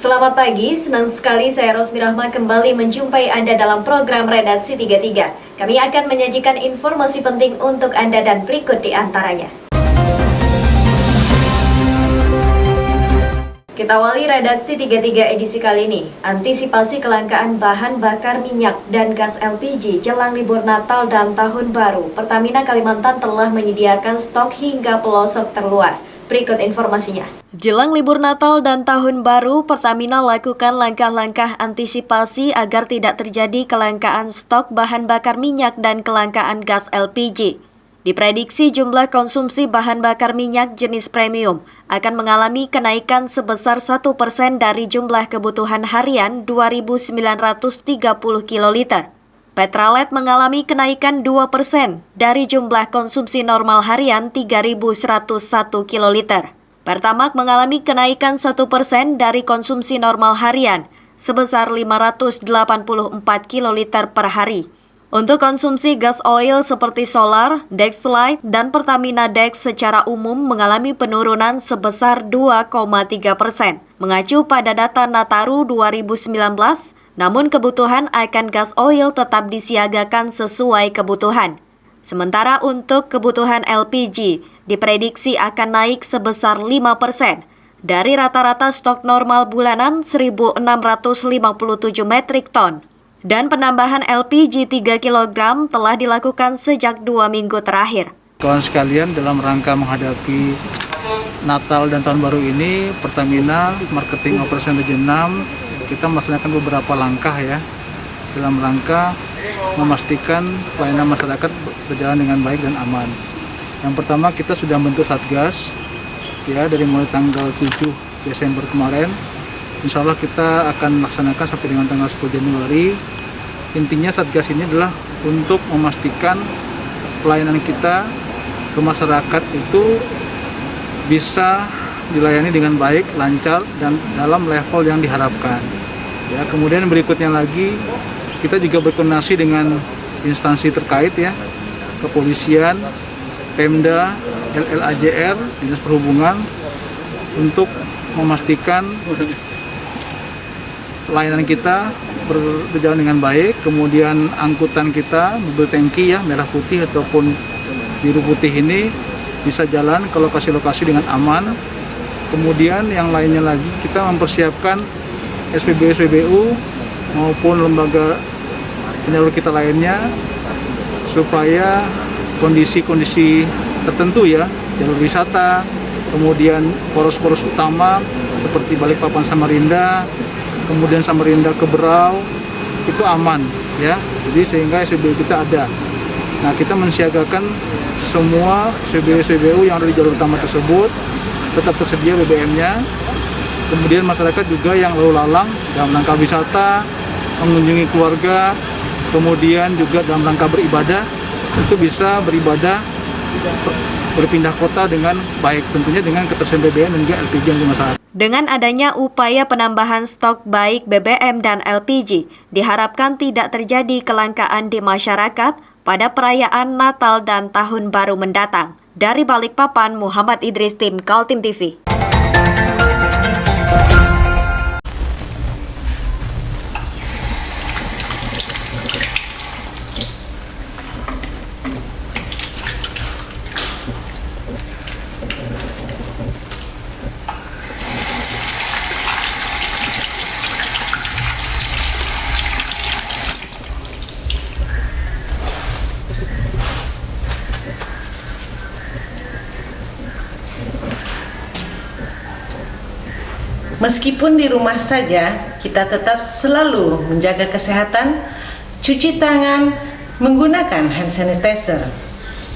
Selamat pagi, senang sekali saya Rosmi Rahma kembali menjumpai Anda dalam program Redaksi 33. Kami akan menyajikan informasi penting untuk Anda dan berikut di antaranya. Kita awali Redaksi 33 edisi kali ini. Antisipasi kelangkaan bahan bakar minyak dan gas LPG jelang libur Natal dan Tahun Baru, Pertamina Kalimantan telah menyediakan stok hingga pelosok terluar. Berikut informasinya. Jelang libur Natal dan Tahun Baru, Pertamina lakukan langkah-langkah antisipasi agar tidak terjadi kelangkaan stok bahan bakar minyak dan kelangkaan gas LPG. Diprediksi jumlah konsumsi bahan bakar minyak jenis premium akan mengalami kenaikan sebesar 1% dari jumlah kebutuhan harian 2.930 kiloliter. Petralet mengalami kenaikan 2% dari jumlah konsumsi normal harian 3.101 kiloliter. Pertamax mengalami kenaikan 1% dari konsumsi normal harian sebesar 584 kiloliter per hari. Untuk konsumsi gas oil seperti Solar, Dexlite, dan Pertamina Dex secara umum mengalami penurunan sebesar 2,3%. Mengacu pada data Nataru 2019, namun kebutuhan akan gas oil tetap disiagakan sesuai kebutuhan. Sementara untuk kebutuhan LPG diprediksi akan naik sebesar 5% dari rata-rata stok normal bulanan 1.657 metrik ton. Dan penambahan LPG 3 kg telah dilakukan sejak 2 minggu terakhir. Kawan sekalian, dalam rangka menghadapi Natal dan Tahun Baru ini, Pertamina Marketing Operation Region 6 kita melaksanakan beberapa langkah ya dalam rangka memastikan pelayanan masyarakat berjalan dengan baik dan aman. Yang pertama, kita sudah bentuk Satgas ya dari mulai tanggal 7 Desember kemarin. Insya Allah kita akan laksanakan sampai dengan tanggal 10 Januari. Intinya Satgas ini adalah untuk memastikan pelayanan kita ke masyarakat itu bisa dilayani dengan baik, lancar, dan dalam level yang diharapkan. Ya, kemudian berikutnya lagi kita juga berkoordinasi dengan instansi terkait ya, kepolisian, Pemda, LLAJR, Dinas Perhubungan untuk memastikan layanan kita berjalan dengan baik. Kemudian angkutan kita, mobil tangki ya, merah putih ataupun biru putih ini bisa jalan ke lokasi-lokasi dengan aman. Kemudian yang lainnya lagi kita mempersiapkan SPBU maupun lembaga penyalur kita lainnya supaya kondisi-kondisi tertentu ya, jalur wisata, kemudian poros-poros utama seperti Balikpapan Samarinda, kemudian Samarinda ke Berau itu aman ya. Jadi sehingga SPBU kita ada. Nah, kita mensiagakan semua SPBU yang ada di jalur utama tersebut tetap tersedia BBM-nya. Kemudian masyarakat juga yang lalu lalang dalam rangka wisata, mengunjungi keluarga, kemudian juga dalam rangka beribadah, itu bisa beribadah berpindah kota dengan baik, tentunya dengan ketersediaan BBM dan juga LPG yang di masyarakat. Dengan adanya upaya penambahan stok baik BBM dan LPG, diharapkan tidak terjadi kelangkaan di masyarakat pada perayaan Natal dan Tahun Baru mendatang. Dari Balikpapan, Muhammad Idris, tim Kaltim TV. Meskipun di rumah saja, kita tetap selalu menjaga kesehatan, cuci tangan, menggunakan hand sanitizer.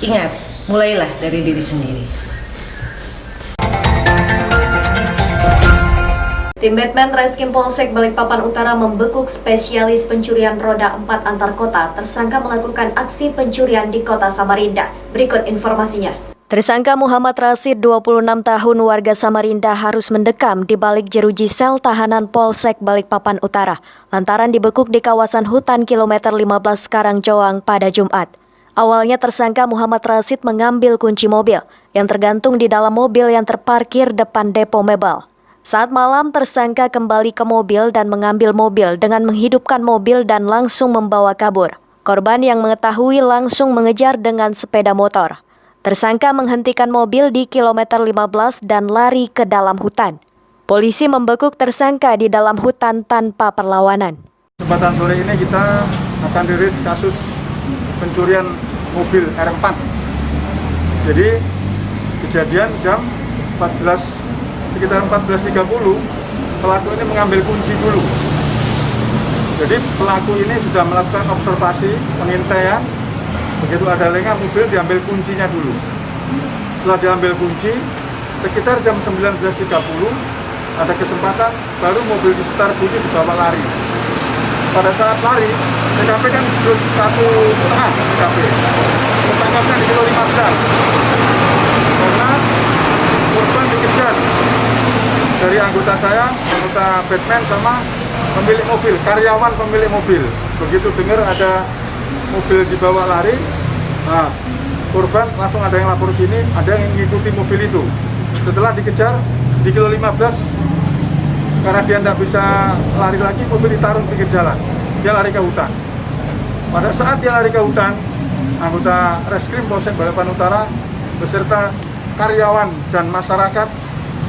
Ingat, mulailah dari diri sendiri. Tim Batman Reskrim Polsek Balikpapan Utara membekuk spesialis pencurian roda 4 antar kota tersangka melakukan aksi pencurian di kota Samarinda. Berikut informasinya. Tersangka Muhammad Rasid, 26 tahun warga Samarinda harus mendekam di balik jeruji sel tahanan Polsek Balikpapan Utara lantaran dibekuk di kawasan hutan kilometer 15 Karangjoang pada Jumat. Awalnya tersangka Muhammad Rasid mengambil kunci mobil yang tergantung di dalam mobil yang terparkir depan depo mebel. Saat malam, tersangka kembali ke mobil dan mengambil mobil dengan menghidupkan mobil dan langsung membawa kabur. Korban yang mengetahui langsung mengejar dengan sepeda motor. Tersangka menghentikan mobil di kilometer 15 dan lari ke dalam hutan. Polisi membekuk tersangka di dalam hutan tanpa perlawanan. Kesempatan sore ini kita akan rilis kasus pencurian mobil R4. Jadi kejadian jam 14 sekitar 14.30, pelaku ini mengambil kunci dulu. Jadi pelaku ini sudah melakukan observasi, pengintaian. Begitu ada lengah mobil, diambil kuncinya dulu. Setelah diambil kunci, sekitar jam 19.30 ada kesempatan baru mobil di start bunyi dibawa lari. Pada saat lari, TKP kan 1,5 TKP. Ketangkapnya di kilo 15. Karena korban dikejar dari anggota saya, anggota Batman sama pemilik mobil, karyawan pemilik mobil. Begitu dengar ada mobil dibawa lari, nah, korban langsung ada yang lapor sini, ada yang mengikuti mobil itu. Setelah dikejar di kilo 15, karena dia tidak bisa lari lagi, mobil ditaruh pinggir jalan. Dia lari ke hutan. Pada saat dia lari ke hutan, anggota Reskrim Polsek Balikpapan Utara beserta karyawan dan masyarakat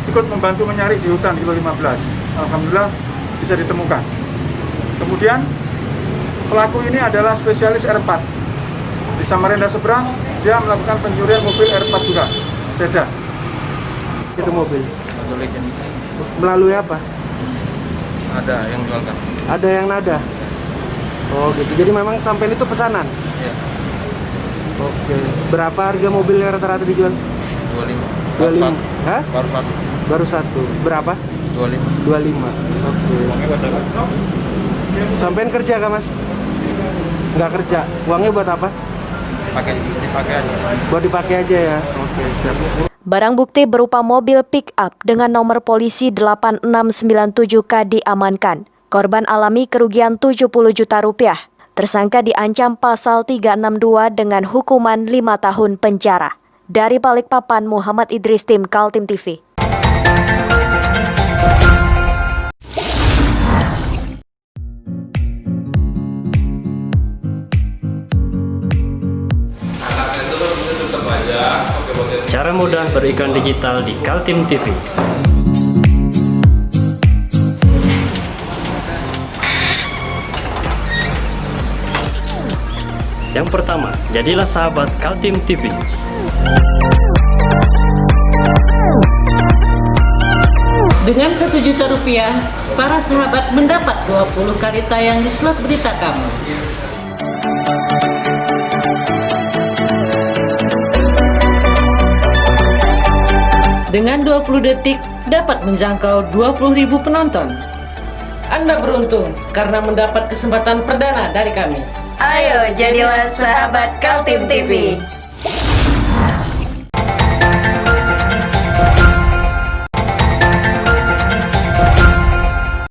ikut membantu mencari di hutan kilo 15. Alhamdulillah bisa ditemukan. Kemudian pelaku ini adalah spesialis R4. Di Samarinda seberang dia melakukan pencurian mobil R4 juga, sedan. Itu mobil. Motor Legend. Melalui apa? Ada yang jualkan. Ada yang nada. Oh gitu. Jadi memang sampai itu pesanan. Ya. Oke. Berapa harga mobilnya rata-rata dijual? 25. Baru 25. satu. Hah? Baru satu. Baru satu. Berapa? 25. 25. Oke. Sampean kerja kah, Mas? Nggak kerja. Uangnya buat apa? Dipakai aja. Buat dipakai aja ya. Oke, siap. Barang bukti berupa mobil pick-up dengan nomor polisi 8697K diamankan. Korban alami kerugian 70 juta rupiah. Tersangka diancam pasal 362 dengan hukuman 5 tahun penjara. Dari Balikpapan, Muhammad Idris, tim Kaltim TV. Cara mudah beriklan digital di Kaltim TV. Yang pertama, jadilah sahabat Kaltim TV. Dengan 1 juta rupiah, para sahabat mendapat 20 kali tayang di slot berita kamu. Dengan 20 detik dapat menjangkau 20.000 penonton. Anda beruntung karena mendapat kesempatan perdana dari kami. Ayo jadilah sahabat Kaltim TV.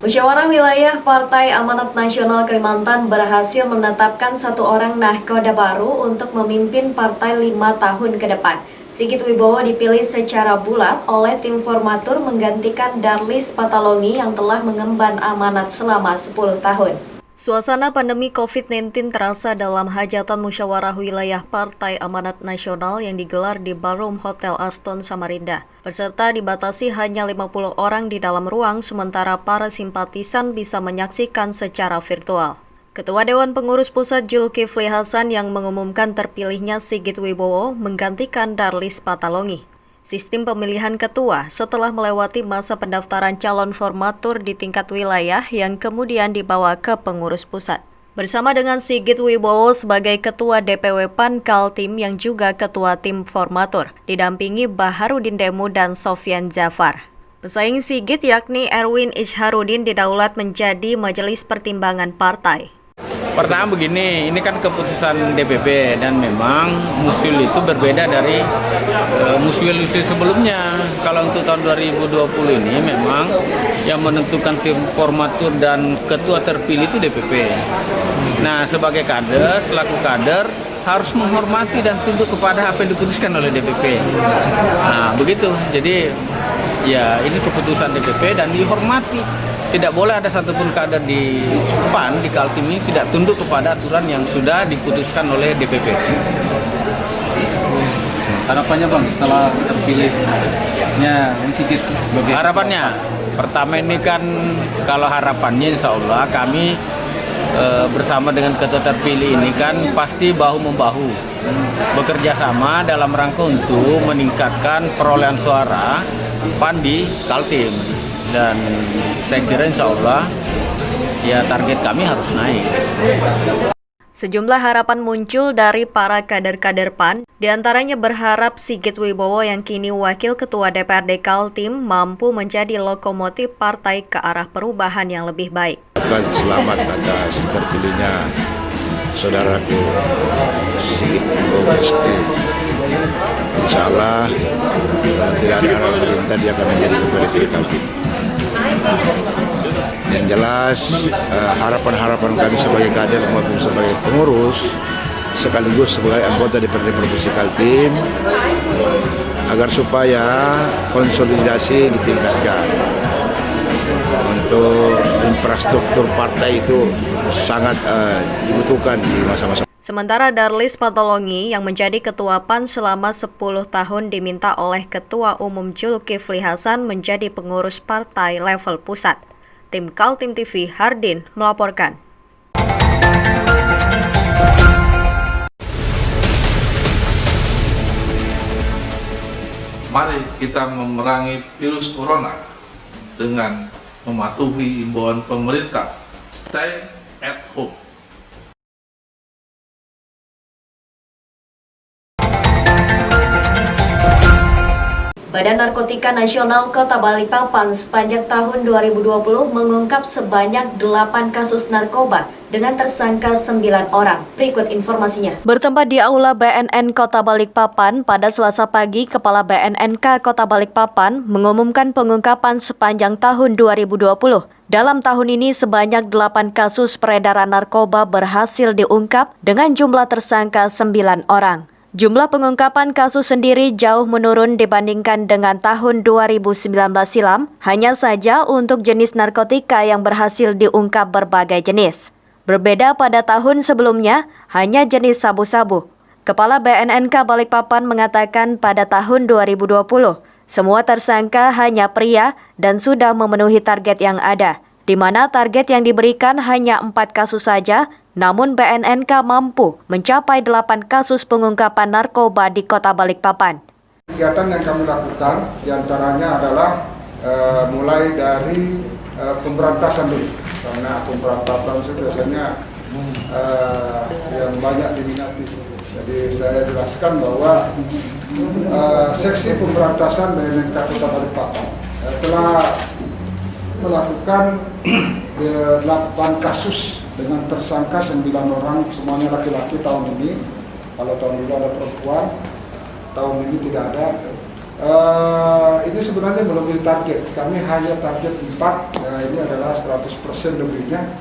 Musyawarah Wilayah Partai Amanat Nasional Kalimantan berhasil menetapkan 1 orang nahkoda baru untuk memimpin partai 5 tahun ke depan. Sigit Wibowo dipilih secara bulat oleh tim formatur menggantikan Darlis Patalongi yang telah mengemban amanat selama 10 tahun. Suasana pandemi COVID-19 terasa dalam hajatan musyawarah wilayah Partai Amanat Nasional yang digelar di Ballroom Hotel Aston Samarinda. Peserta dibatasi hanya 50 orang di dalam ruang, sementara para simpatisan bisa menyaksikan secara virtual. Ketua Dewan Pengurus Pusat Zulkifli Hasan yang mengumumkan terpilihnya Sigit Wibowo menggantikan Darlis Patalongi. Sistem pemilihan ketua setelah melewati masa pendaftaran calon formatur di tingkat wilayah yang kemudian dibawa ke pengurus pusat. Bersama dengan Sigit Wibowo sebagai Ketua DPW PAN Kaltim yang juga Ketua Tim Formatur, didampingi Baharudin Demu dan Sofyan Zafar. Pesaing Sigit yakni Erwin Isharudin didaulat menjadi Majelis Pertimbangan Partai. Pertama begini, ini kan keputusan DPP dan memang musyul itu berbeda dari musyul-musyul sebelumnya. Kalau untuk tahun 2020 ini memang yang menentukan tim formatur dan ketua terpilih itu DPP. Nah, sebagai kader, selaku kader harus menghormati dan tunduk kepada apa yang diputuskan oleh DPP. Nah, begitu. Jadi ya ini keputusan DPP dan dihormati. Tidak boleh ada satupun kader di PAN, di Kaltim ini tidak tunduk kepada aturan yang sudah diputuskan oleh DPP. Harapannya Bang setelah terpilihnya ini sedikit Harapannya, pertama ini kan kalau harapannya insya Allah kami bersama dengan ketua terpilih ini kan pasti bahu-membahu bekerja sama dalam rangka untuk meningkatkan perolehan suara PAN di Kaltim. Dan saya kira insya Allah ya target kami harus naik. Sejumlah harapan muncul dari para kader-kader PAN, diantaranya berharap Sigit Wibowo yang kini Wakil Ketua DPRD Kaltim mampu menjadi lokomotif partai ke arah perubahan yang lebih baik. Selamat atas terpilihnya saudaraku Sigit Wibowo ST. Insya Allah kalau tidak ada arah pemerintah dia akan menjadi ketua DPRD Kaltim. Yang jelas harapan-harapan kami sebagai kader maupun sebagai pengurus sekaligus sebagai anggota DPRD Provinsi Kaltim agar supaya konsolidasi ditingkatkan. Untuk infrastruktur partai itu sangat dibutuhkan di masa-masa. Sementara Darlis Patolongi yang menjadi Ketua PAN selama 10 tahun diminta oleh Ketua Umum Zulkifli Hasan menjadi pengurus partai level pusat. Tim Kaltim TV Hardin melaporkan. Mari kita memerangi virus corona dengan mematuhi imbauan pemerintah. Stay at home. Badan Narkotika Nasional Kota Balikpapan sepanjang tahun 2020 mengungkap sebanyak 8 kasus narkoba dengan tersangka 9 orang. Berikut informasinya. Bertempat di Aula BNN Kota Balikpapan pada Selasa pagi, Kepala BNNK Kota Balikpapan mengumumkan pengungkapan sepanjang tahun 2020. Dalam tahun ini sebanyak 8 kasus peredaran narkoba berhasil diungkap dengan jumlah tersangka 9 orang. Jumlah pengungkapan kasus sendiri jauh menurun dibandingkan dengan tahun 2019 silam, hanya saja untuk jenis narkotika yang berhasil diungkap berbagai jenis. Berbeda pada tahun sebelumnya, hanya jenis sabu-sabu. Kepala BNNK Balikpapan mengatakan pada tahun 2020, semua tersangka hanya pria dan sudah memenuhi target yang ada, di mana target yang diberikan hanya 4 kasus saja. Namun BNNK mampu mencapai 8 kasus pengungkapan narkoba di Kota Balikpapan. Kegiatan yang kami lakukan diantaranya adalah mulai dari pemberantasan dulu, karena pemberantasan itu biasanya yang banyak diminati. Jadi saya jelaskan bahwa seksi pemberantasan BNNK Kota Balikpapan telah melakukan 8 kasus dengan tersangka 9 orang, semuanya laki-laki tahun ini. Kalau tahun dulu ada perempuan, tahun ini tidak ada. Ini sebenarnya belum target, kami hanya target 4, ini adalah 100% lebihnya,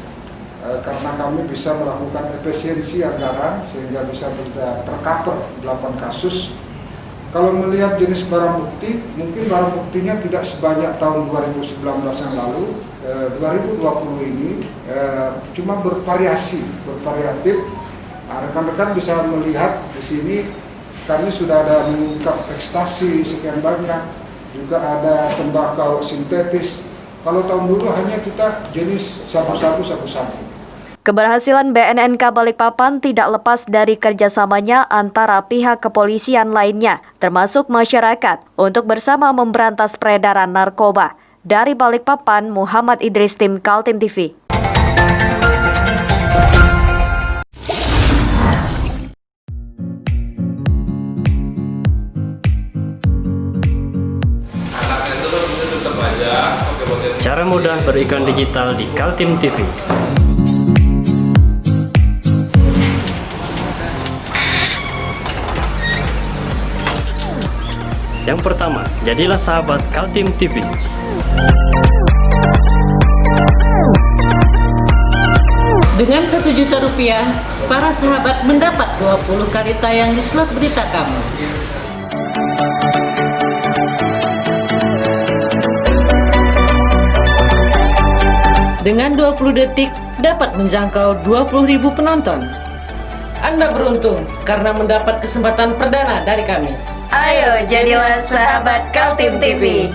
karena kami bisa melakukan efisiensi anggaran sehingga bisa tercover 8 kasus. Kalau melihat jenis barang bukti, mungkin barang buktinya tidak sebanyak tahun 2019 yang lalu. 2020 ini cuma bervariatif. Rekan-rekan bisa melihat di sini kami sudah ada mengungkap ekstasi sekian banyak, juga ada tembakau sintetis. Kalau tahun dulu hanya kita jenis sabu-sabu. Keberhasilan BNNK Balikpapan tidak lepas dari kerjasamanya antara pihak kepolisian lainnya, termasuk masyarakat, untuk bersama memberantas peredaran narkoba. Dari Balikpapan, Muhammad Idris, Tim Kaltim TV. Cara mudah beriklan digital di Kaltim TV. Yang pertama, jadilah sahabat Kaltim TV. Dengan Rp1 juta, para sahabat mendapat 20 kali tayang di slot berita kamu. dengan 20 detik dapat menjangkau 20.000 penonton. Anda beruntung karena mendapat kesempatan perdana dari kami. Ayo jadilah sahabat Kaltim TV.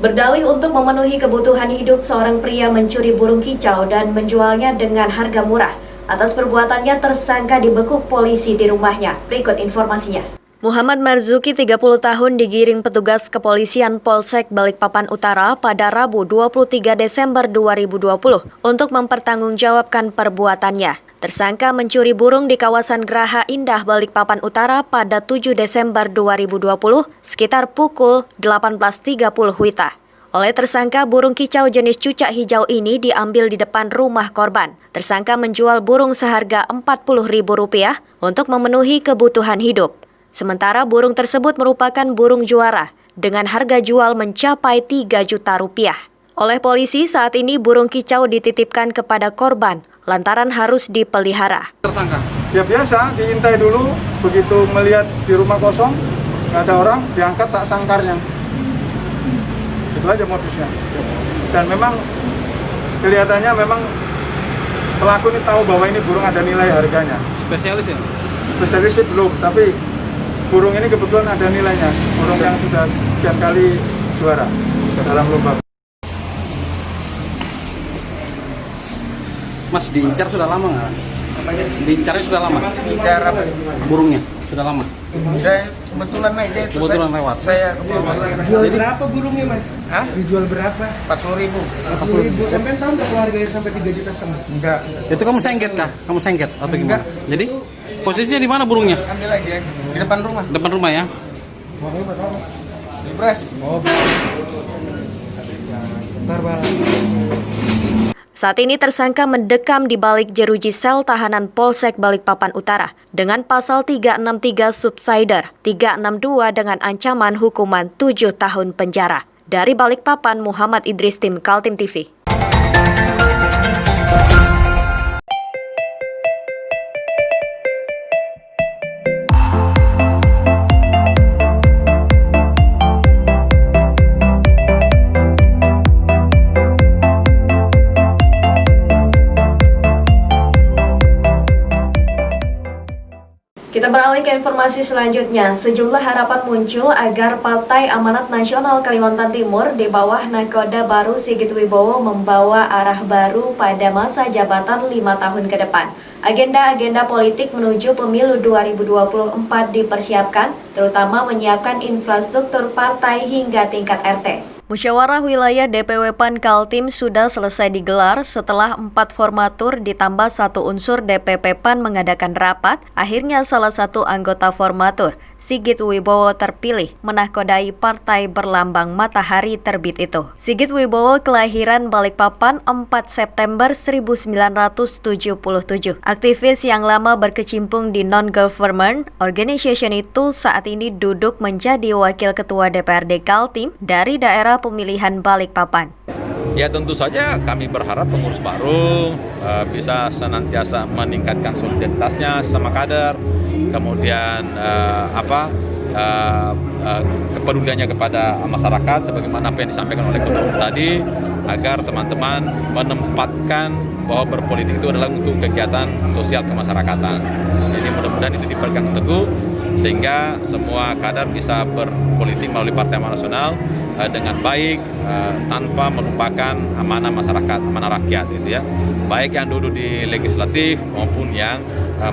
Berdalih untuk memenuhi kebutuhan hidup, seorang pria mencuri burung kicau dan menjualnya dengan harga murah. Atas perbuatannya, tersangka dibekuk polisi di rumahnya. Berikut informasinya. Muhammad Marzuki, 30 tahun, digiring petugas kepolisian Polsek Balikpapan Utara pada Rabu 23 Desember 2020 untuk mempertanggungjawabkan perbuatannya. Tersangka mencuri burung di kawasan Geraha Indah Balikpapan Utara pada 7 Desember 2020 sekitar pukul 18.30 WITA. Oleh tersangka, burung kicau jenis cucak hijau ini diambil di depan rumah korban. Tersangka menjual burung seharga Rp40.000 untuk memenuhi kebutuhan hidup. Sementara burung tersebut merupakan burung juara dengan harga jual mencapai Rp3 juta. Oleh polisi, saat ini burung kicau dititipkan kepada korban lantaran harus dipelihara. Tersangka? Ya biasa, diintai dulu, begitu melihat di rumah kosong, nggak ada orang, diangkat sak sangkarnya. Itu aja modusnya. Dan memang kelihatannya memang pelaku ini tahu bahwa ini burung ada nilai harganya. Spesialis ya? Spesialis sih belum, tapi burung ini kebetulan ada nilainya. Burung yang sudah sekian kali juara dalam lomba. Mas, diincar sudah lama nggak? Diincarnya sudah lama? Incar apa? Burungnya sudah lama? Saya kebetulan aja itu. Kebetulan lewat. Saya Jual berapa burungnya, Mas? Hah? Dijual berapa? 40.000. 40.000. Sampai tahu nggak keluarganya sampai 3,5 juta? Enggak. Itu kamu sengket kah? Kamu sengket atau gimana? Jadi posisinya di mana burungnya? Ambil lagi ya. Di depan rumah. Depan rumah ya? Di Bres. Saat ini tersangka mendekam di balik jeruji sel tahanan Polsek Balikpapan Utara dengan pasal 363 Subsider 362 dengan ancaman hukuman 7 tahun penjara. Dari Balikpapan, Muhammad Idris, tim Kaltim TV. Kita beralih ke informasi selanjutnya. Sejumlah harapan muncul agar Partai Amanat Nasional Kalimantan Timur di bawah nakoda baru Sigit Wibowo membawa arah baru pada masa jabatan 5 tahun ke depan. Agenda-agenda politik menuju pemilu 2024 dipersiapkan, terutama menyiapkan infrastruktur partai hingga tingkat RT. Musyawarah Wilayah DPW PAN Kaltim sudah selesai digelar setelah 4 formatur ditambah 1 unsur DPP PAN mengadakan rapat. Akhirnya salah satu anggota formatur, Sigit Wibowo, terpilih menahkodai partai berlambang matahari terbit itu. Sigit Wibowo kelahiran Balikpapan 4 September 1977. Aktivis yang lama berkecimpung di non-government organization itu saat ini duduk menjadi wakil ketua DPRD Kaltim dari daerah pemilihan Balikpapan. Ya tentu saja kami berharap pengurus baru bisa senantiasa meningkatkan solidaritasnya sesama kader, kemudian kepeduliannya kepada masyarakat sebagaimana apa yang disampaikan oleh ketua umum tadi, agar teman-teman menempatkan bahwa berpolitik itu adalah untuk kegiatan sosial kemasyarakatan. Jadi mudah-mudahan itu dipegang teguh sehingga semua kader bisa berpolitik melalui Partai Amanat Nasional dengan baik, tanpa melupakan amanah masyarakat, amanah rakyat, gitu ya. Baik yang duduk di legislatif maupun yang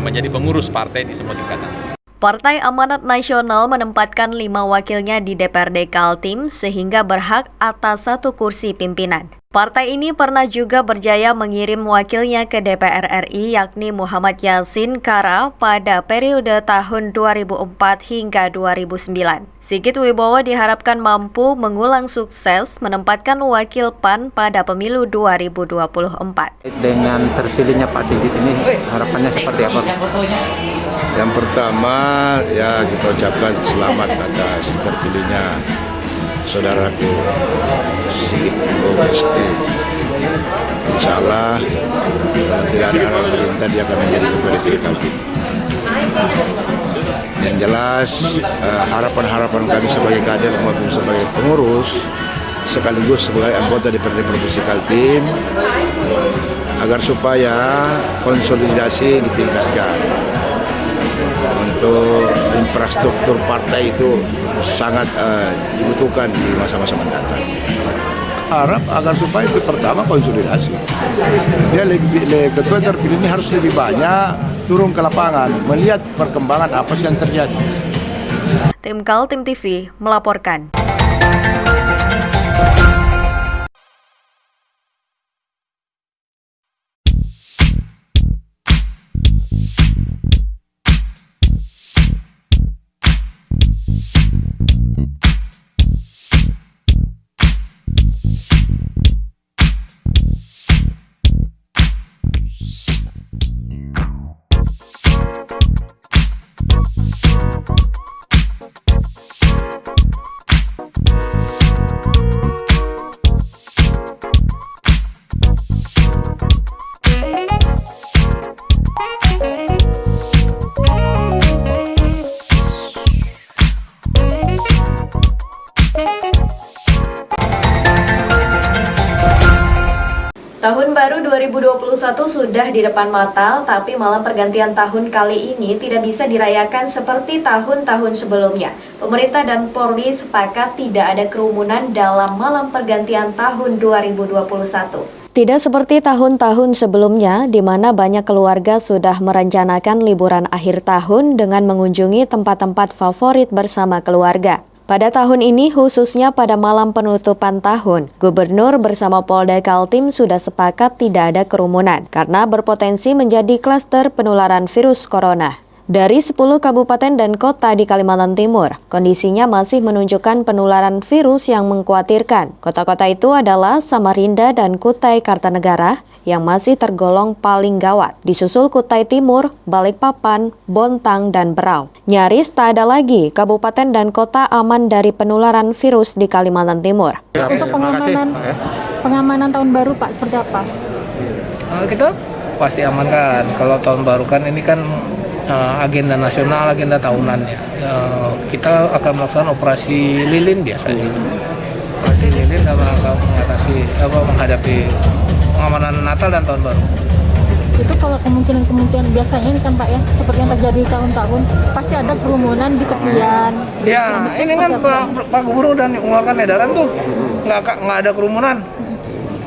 menjadi pengurus partai di semua tingkatan. Partai Amanat Nasional menempatkan 5 wakilnya di DPRD Kaltim sehingga berhak atas 1 kursi pimpinan. Partai ini pernah juga berjaya mengirim wakilnya ke DPR RI yakni Muhammad Yasin Kara pada periode tahun 2004 hingga 2009. Sigit Wibowo diharapkan mampu mengulang sukses menempatkan wakil PAN pada pemilu 2024. Dengan terpilihnya Pak Sigit ini harapannya seperti apa? Yang pertama ya kita ucapkan selamat atas terpilihnya saudaraku Sigit Wibowo ST. Insya Allah tidak ada hal perintah dia akan menjadi ketua DPD Kaltim. Yang jelas harapan-harapan kami sebagai kader maupun sebagai pengurus sekaligus sebagai anggota DPRD Provinsi Kaltim agar supaya konsolidasi ditingkatkan. Untuk infrastruktur partai itu sangat dibutuhkan di masa-masa mendatang. Harap agar supaya itu pertama konsolidasi. Dia ketua terpilih ini harus lebih banyak turun ke lapangan, melihat perkembangan apa yang terjadi. Tim Kaltim TV melaporkan. Tahun baru 2021 sudah di depan mata, tapi malam pergantian tahun kali ini tidak bisa dirayakan seperti tahun-tahun sebelumnya. Pemerintah dan Polri sepakat tidak ada kerumunan dalam malam pergantian tahun 2021. Tidak seperti tahun-tahun sebelumnya, di mana banyak keluarga sudah merencanakan liburan akhir tahun dengan mengunjungi tempat-tempat favorit bersama keluarga. Pada tahun ini, khususnya pada malam penutupan tahun, Gubernur bersama Polda Kaltim sudah sepakat tidak ada kerumunan karena berpotensi menjadi klaster penularan virus corona. Dari 10 kabupaten dan kota di Kalimantan Timur, kondisinya masih menunjukkan penularan virus yang mengkhawatirkan. Kota-kota itu adalah Samarinda dan Kutai Kartanegara yang masih tergolong paling gawat. Disusul Kutai Timur, Balikpapan, Bontang, dan Berau. Nyaris tak ada lagi kabupaten dan kota aman dari penularan virus di Kalimantan Timur. Untuk pengamanan tahun baru Pak, seperti apa? Kita pasti amankan. Kalau tahun baru kan ini kan agenda nasional, agenda tahunan ya. Kita akan melaksanakan operasi lilin biasanya. Operasi lilin dalam rangka menghadapi pengamanan Natal dan tahun baru. Itu kalau kemungkinan biasanya ini kan Pak ya, seperti yang terjadi tahun-tahun, pasti ada kerumunan di tepian. Ya, ini kan Pak Gubernur dan mengeluarkan edaran tuh nggak ada kerumunan.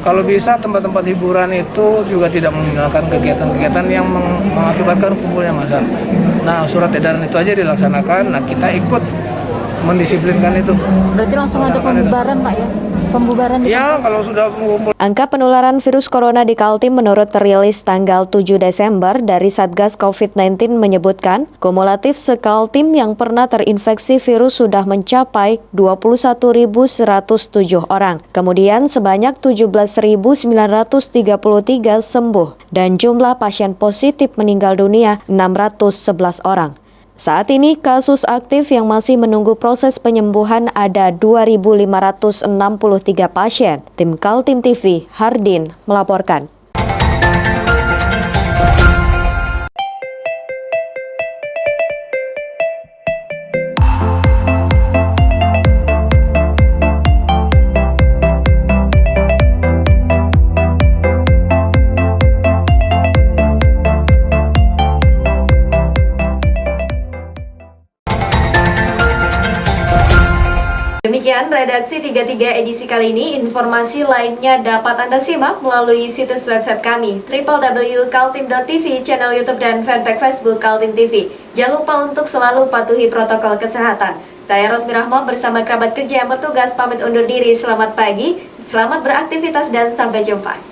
Kalau bisa tempat-tempat hiburan itu juga tidak menggunakan kegiatan-kegiatan yang mengakibatkan kumpulnya massa. Nah, surat edaran itu aja dilaksanakan. Nah, kita ikut mendisiplinkan itu. Berarti langsung ada pembubaran Pak ya? Pembubaran ya, kalau sudah mengumpul. Angka penularan virus corona di Kaltim menurut rilis tanggal 7 Desember dari Satgas COVID-19 menyebutkan kumulatif se-Kaltim yang pernah terinfeksi virus sudah mencapai 21.107 orang. Kemudian sebanyak 17.933 sembuh dan jumlah pasien positif meninggal dunia 611 orang. Saat ini kasus aktif yang masih menunggu proses penyembuhan ada 2.563 pasien. Tim Kaltim TV, Hardin, melaporkan. Demikian redaksi 33 edisi kali ini. Informasi lainnya dapat Anda simak melalui situs website kami www.kaltim.tv, channel YouTube dan fanpage Facebook Kaltim TV. Jangan lupa untuk selalu patuhi protokol kesehatan. Saya Rosmi Rahma bersama kerabat kerja yang bertugas pamit undur diri. Selamat pagi, selamat beraktivitas dan sampai jumpa.